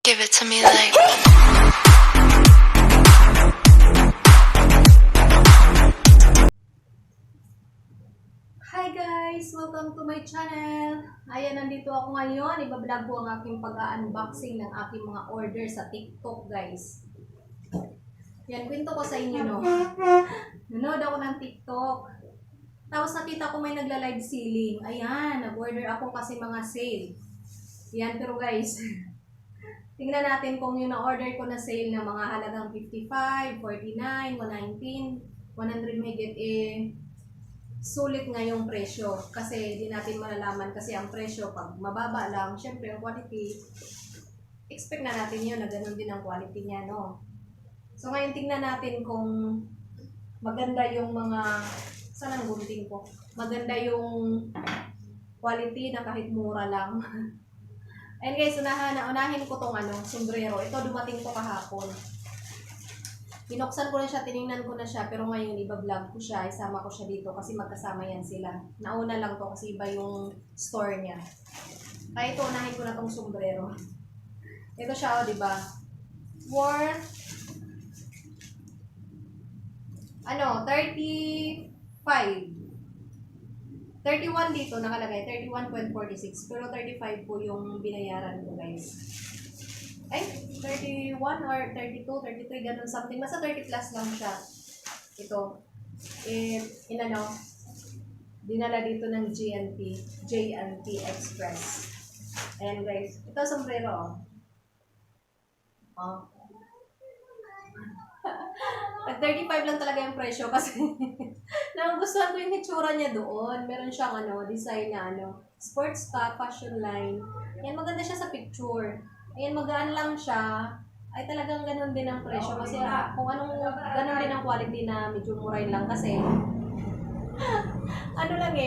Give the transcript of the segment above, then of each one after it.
Give it to me like. Hi guys! Welcome to my channel! Ayan, nandito ako ngayon. Ibablog ko ang aking pag-unboxing ng aking mga order sa TikTok, guys. Yan, kwento ko sa inyo, no? Nanood ako ng TikTok. Tapos nakita ko may nagla-live selling. Ayan, nag-order ako kasi mga sale. Yan, pero guys, tingnan natin kung yung na-order ko na sale na mga halagang 55, 49, 119, 100 megit sulit nga yung presyo. Kasi di natin malalaman kasi ang presyo pag mababa lang, syempre ang quality, expect na natin yun na ganun din ang quality niya, no? So ngayon tingnan natin kung maganda yung mga, saan ang gunting ko? Maganda yung quality na kahit mura lang. Ayun guys, unahin ko tong sombrero. Ito dumating ko kahapon. Binuksan ko na siya, tiningnan ko na siya, pero ngayon iba-vlog ko siya, isama ko siya dito kasi magkasama yan sila. Nauna lang to kasi iba yung store niya. Kaya ito, unahin ko na tong sombrero. Ito siya, di ba? Worth 35. 31 dito nakalagay, 31.46, pero 35 po yung binayaran ko, guys. Ay, 31 or 32, 33, ganun something. Basta 30 plus lang siya. Ito. Dinala dito ng J&T Express. Ayan guys. Ito sombrero, oh. At 35 lang talaga yung presyo kasi nagustuhan ko yung hitsura niya doon. Meron siyang design na sports ka, fashion line. Yan, maganda siya sa picture. Ayan, magaan lang siya. Ay talagang ganun din ang presyo. Kasi kung anong ganun din ang quality na medyo murahin lang kasi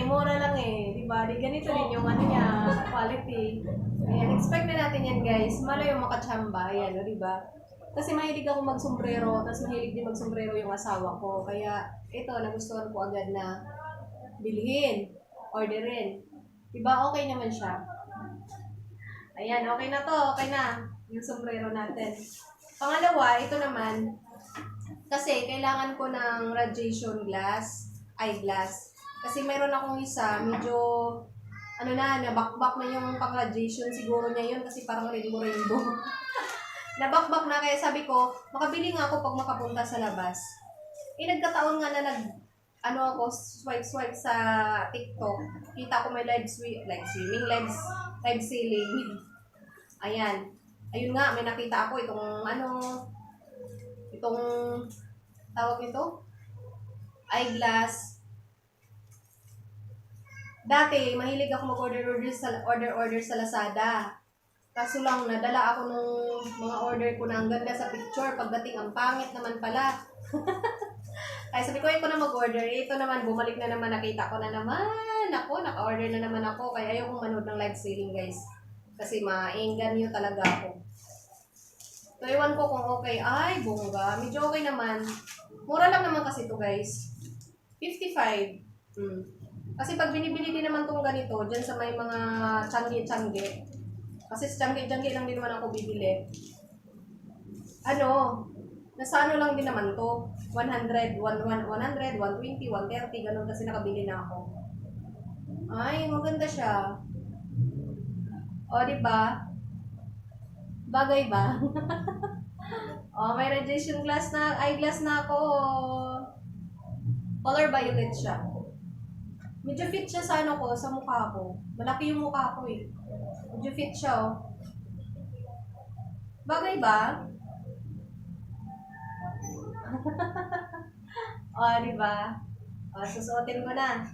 mura lang diba? Di ganito din yung niya, quality. Ayan, expect na natin yan guys. Malay yung makatsamba, ayan, diba? Kasi mahilig ako magsombrero, tapos mahilig din magsombrero yung asawa ko. Kaya ito, nagustuhan ko agad na bilhin, orderin. Diba, okay naman siya. Ayan, okay na to, okay na yung sombrero natin. Pangalawa, ito naman, kasi kailangan ko ng radiation eyeglass. Kasi mayroon akong isa, medyo, nabakbak na yung pang-radiation siguro niya yun kasi parang rainbow. Nabakbak na, kaya sabi ko, makabili nga ako pag makapunta sa labas. Nagkataon nga na ako, swipe sa TikTok. Kita ko may live swimming, live sailing. Ayan. Ayun nga, may nakita ako itong tawag nito, eyeglass. Dati, mahilig ako mag-order sa Lazada. Kaso lang, nadala ako nung mga order ko na ang ganda sa picture. Pagdating, ang pangit naman pala. Ay, sabi ko, ito na mag-order. Ito naman, bumalik na naman, nakita ko na naman. Ako, naka-order na naman ako. Kaya ayaw kong manood ng live selling, guys. Kasi maingganyo talaga ako. So, iwan ko kung okay. Ay, bongga. Medyo okay naman. Mura lang naman kasi ito, guys. 55. Kasi pag binibili din naman itong ganito, dyan sa may mga tiyangge-tiyangge. Kasi sa tiyangge lang din naman ako bibili. Nasa lang din naman to. 100, 120, 130, ganun kasi nakabili na ako. Ay, maganda siya. O, diba? Bagay ba? O, may radiation eyeglass na ako. Color violet siya. Medyo fit siya sa sa mukha ko. Malaki yung mukha ko Medyo fit siya, Bagay ba? O, diba? O, susuotin ko na.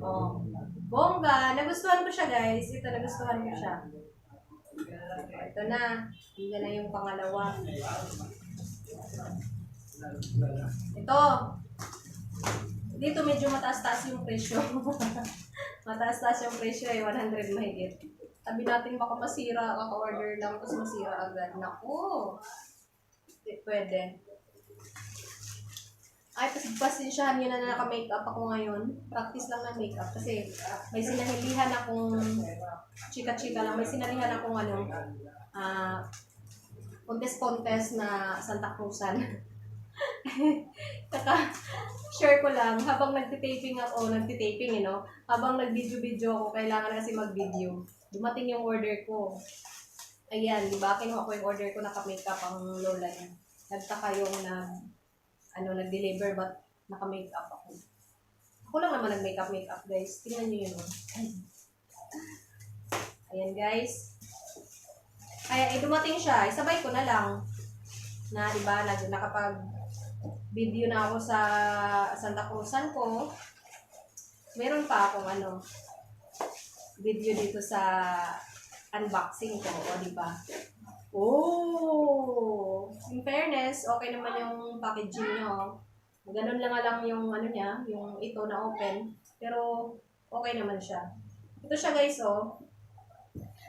O, bongga. Nagustuhan ko siya, guys. Ito, nagustuhan ko siya. Ito na. Hindi na yung pangalawa. Ito. Dito medyo mataas-taas yung presyo. Mataas-taas yung presyo 100 mahigit. Sabi natin baka masira, kaka-order lang, tapos masira agad. Naku! Pwede. Ay, pasensyahan nyo na naka-makeup ako ngayon. Practice lang ng makeup kasi may sinahilihan akong chika-chika lang. May sinalihan akong ah, contest na Santa Cruzan. Kaka, share ko lang, habang nagtitaping ako, habang nag-video-video ako, kailangan kasi mag-video. Dumating yung order ko. Ayan, di ba? Kinuha ko yung order ko, naka-makeup ang lola niya. Nagtaka yung nag-deliver, but naka-makeup ako. Ako lang naman nag-makeup, guys. Tingnan nyo yun. Ayan, guys. Kaya, dumating siya. Isabay ko na lang. Na, di ba, nakapag-video na ako sa Santa Cruzan ko. Meron pa akong video dito sa unboxing ko. O, di ba? Oh! In fairness, okay naman yung packaging nyo. Ganun lang yung niya, yung ito na open. Pero, okay naman siya. Ito siya guys, oh.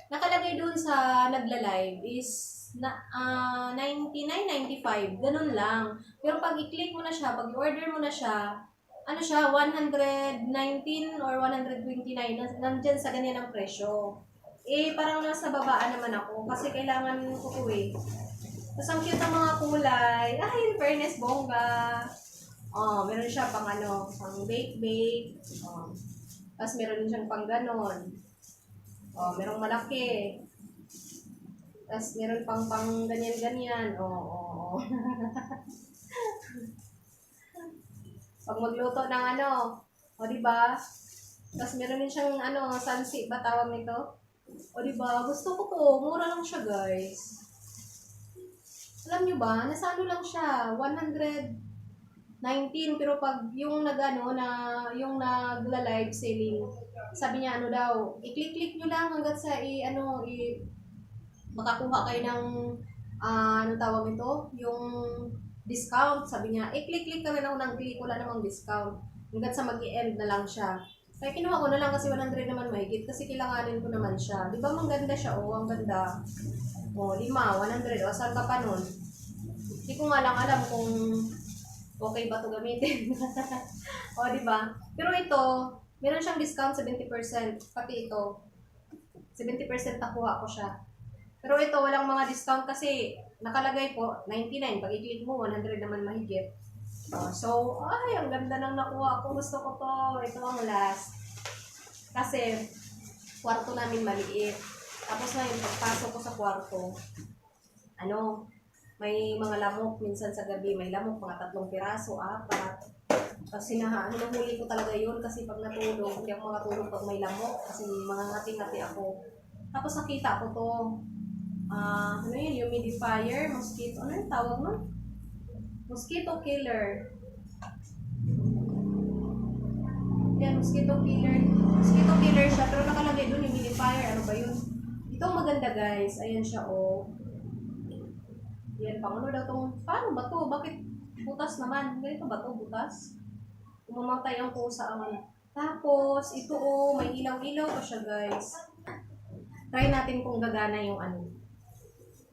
Nakalagay dun sa nagla-live is 99.95. Ganun lang. Pero pag i-click mo na siya, pag i-order mo na siya, 119 or 129. Nandyan sa ganyan ang presyo. Parang nasa babaan naman ako kasi kailangan ko ito eh. Tapos ang cute ng mga kulay. In fairness, bongga. Meron siya pang pang bake. Tapos meron din siyang pang ganon. Merong malaki. Tapos meron pang ganyan-ganyan. Pag magluto ng diba? Tapos meron din siyang sunset ba tawag nito? Diba? Gusto ko to. Mura lang siya, guys. Alam nyo ba? Nasa lang siya. 119. Pero pag yung yung nagla-live selling, sabi niya daw, i-click-click nyo lang hanggat sa makakuha kayo ng tawag nito? Yung discount. Sabi niya, i-click-click kami lang ng click. Wala namang discount. Hanggat sa mag-i-end na lang siya. Kaya kinuha ko na lang kasi 100 naman mahigit kasi kailanganin ko naman siya. Di ba maganda siya? Ang ganda. 5, 100. Saan ka pa nun? Hindi ko nga lang alam kung okay ba ito gamitin. Di ba? Pero ito, meron siyang discount 70%. Pati ito. 70% nakuha ko siya. Pero ito, walang mga discount kasi nakalagay po, 99. Pag i-click mo, 100 naman mahigit. Ang ganda ng nakuha ko. Gusto ko to. Ito ang last. Kasi, kwarto namin maliit. Tapos ngayon, pagpasok ko sa kwarto, may mga lamok. Minsan sa gabi, may lamok, mga 3 piraso, 4. Tapos nahuli ko talaga yun kasi pag natulog, hindi ako makatulog pag may lamok kasi mga ngati-ngati ako. Tapos nakita ko to. Humidifier, mosquito. Ano yung tawag mo? Mosquito killer. Yan, mosquito killer. Mosquito killer siya, pero nakalagay doon, humidifier. Ano ba yun? Ito maganda guys. Ayan siya, Yan, paano daw itong, paano ba to? Bakit butas naman? Ganito ba to, butas? Umamatay ang pusa ang Tapos, ito may ilaw-ilaw pa siya guys. Try natin kung gagana yung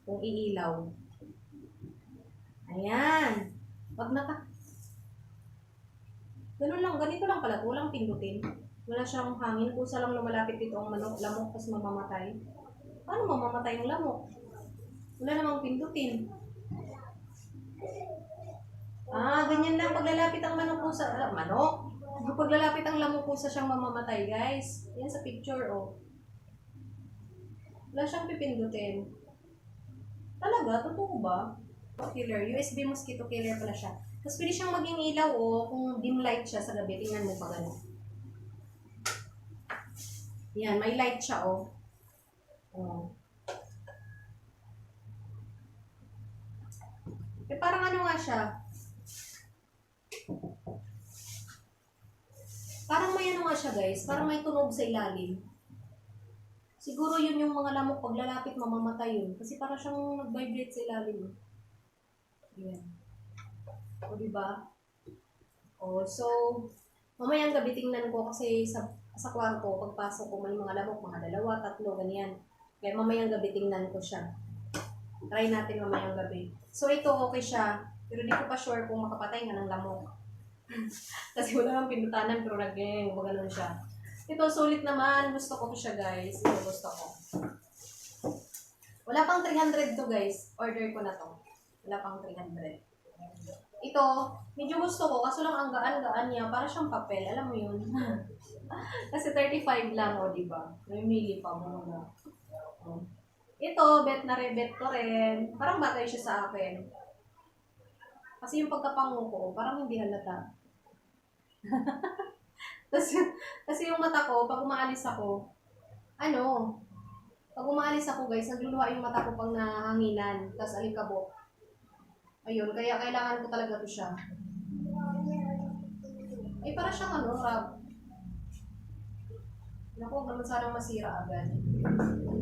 kung iilaw. Ayan. Wag ganun lang, ganito lang pala. Walang pindutin. Wala siyang hangin. Kusa lang lumalapit dito ang lamok, tapos mamamatay. Paano mamamatay yung lamok? Wala namang pindutin. Ganyan lang. Paglalapit ang manok paglalapit ang lamok kusa siyang mamamatay, guys. Yan sa picture, Wala siyang pipindutin. Talaga? Totoo ba? Killer. USB mosquito killer pala siya. Tapos pwede siyang maging ilaw kung dim light siya sa gabi. Tingnan mo pa gano'n. Yan, may light siya parang nga siya. Parang may nga siya guys. Parang may tunog sa ilalim. Siguro yun yung mga lamok paglalapit mamamatay yun. Kasi parang siyang nag-vibrate sa ilalim. Yan. Diba? So, mamayang gabi tingnan ko kasi sa kwarto, pagpasok ko may mga lamok, mga 2, 3, ganyan. Kaya mamayang gabi tingnan ko siya. Try natin mamayang gabi. So, ito okay siya. Pero di ko pa sure kung makapatay nga ng lamok. Kasi wala nang pinutanan pero maganon siya. Ito, sulit naman. Gusto ko to siya, guys. Ito, gusto ko. Wala pang 300 to, guys. Order ko na to. Wala pang 300. Ito, medyo gusto ko. Kaso lang ang gaan-gaan niya. Para siyang papel. Alam mo yun? Kasi 35 lang, o, diba? May mili pa mo na. Ito, bet na rin, bet ko rin. Parang bagay siya sa akin. Kasi yung pagkapango ko, parang hindi halata. kasi yung mata ko, pag umaalis ako, pag umaalis ako guys, nagluluha yung mata ko pang nahanginan, tapos alikabok. Ayun, kaya kailangan ko talaga to siya. Ay, para siyang rub. Naku, huwag naman sanang masira agad.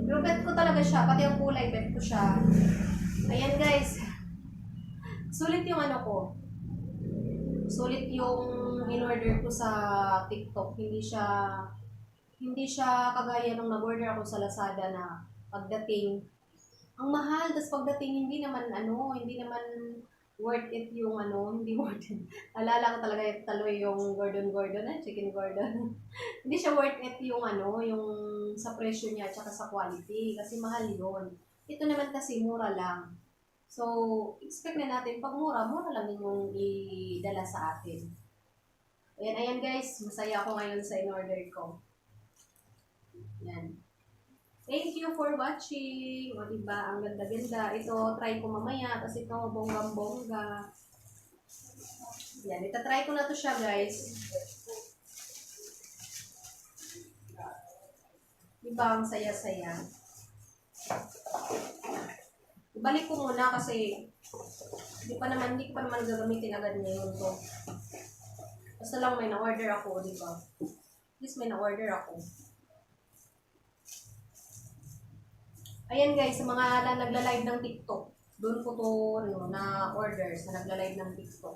Pero bet ko talaga siya, pati ang kulay, bet ko siya. Ayan guys, sulit yung ko. Sulit yung in-order ko sa TikTok. Hindi siya kagaya nung nag-order ako sa Lazada na pagdating ang mahal, tapos pagdating hindi naman worth it yung hindi worth it. Alala ko talaga yung taloy yung Gordon, chicken Gordon. Hindi siya worth it yung yung sa presyo niya at sa quality kasi mahal yun. Ito naman kasi mura lang. So, expect na natin pag mura lang yung idala sa atin. Ayan guys, masaya ako ngayon sa in-order ko. Yan. Thank you for watching. O diba, ang ganda-ganda. Ito, try ko mamaya kasi ito, bonggang-bongga. Yan, itatry ko na to siya guys. Diba, ang saya-saya. Ibalik ko muna kasi hindi ko pa naman gagamitin agad ngayon to. Basta lang may na-order ako, diba? At least may na-order ako. Ayan guys, sa mga nagla-live ng TikTok, doon ko to na orders na nagla-live ng TikTok.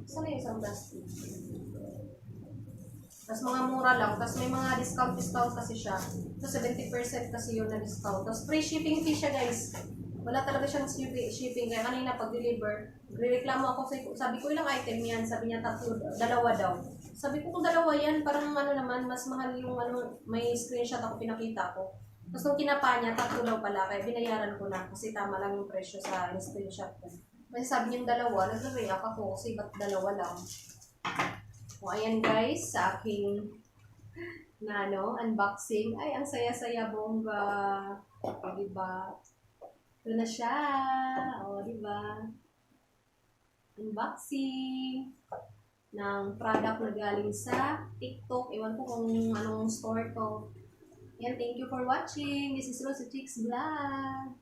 Saan na yung isang plastic? Tapos mga mura lang. Tapos may mga discount kasi siya. So 70% kasi yun na discount. Tapos free shipping fee siya guys. Wala talaga siyang shipping. Kaya kanina pag-deliver, reklamo ako. Sabi ko ilang item yan. Sabi niya dalawa daw. Sabi ko kung dalawa yan, parang naman, mas mahal yung may screenshot ako pinakita ko. Tapos nung kinapa niya, 3 daw pala. Kaya binayaran ko na kasi tama lang yung presyo sa screenshot ko. Kasi sabi niyang dalawa, nag-react ako kasi ba't dalawa lang. O, ayan guys, sa aking unboxing. Ay, ang saya-saya bongga. O, diba? Ito na siya. O, diba? Unboxing ng product na galing sa TikTok. Ewan ko kung anong store to. Yan, thank you for watching. This is Rosie Chicks Vlog.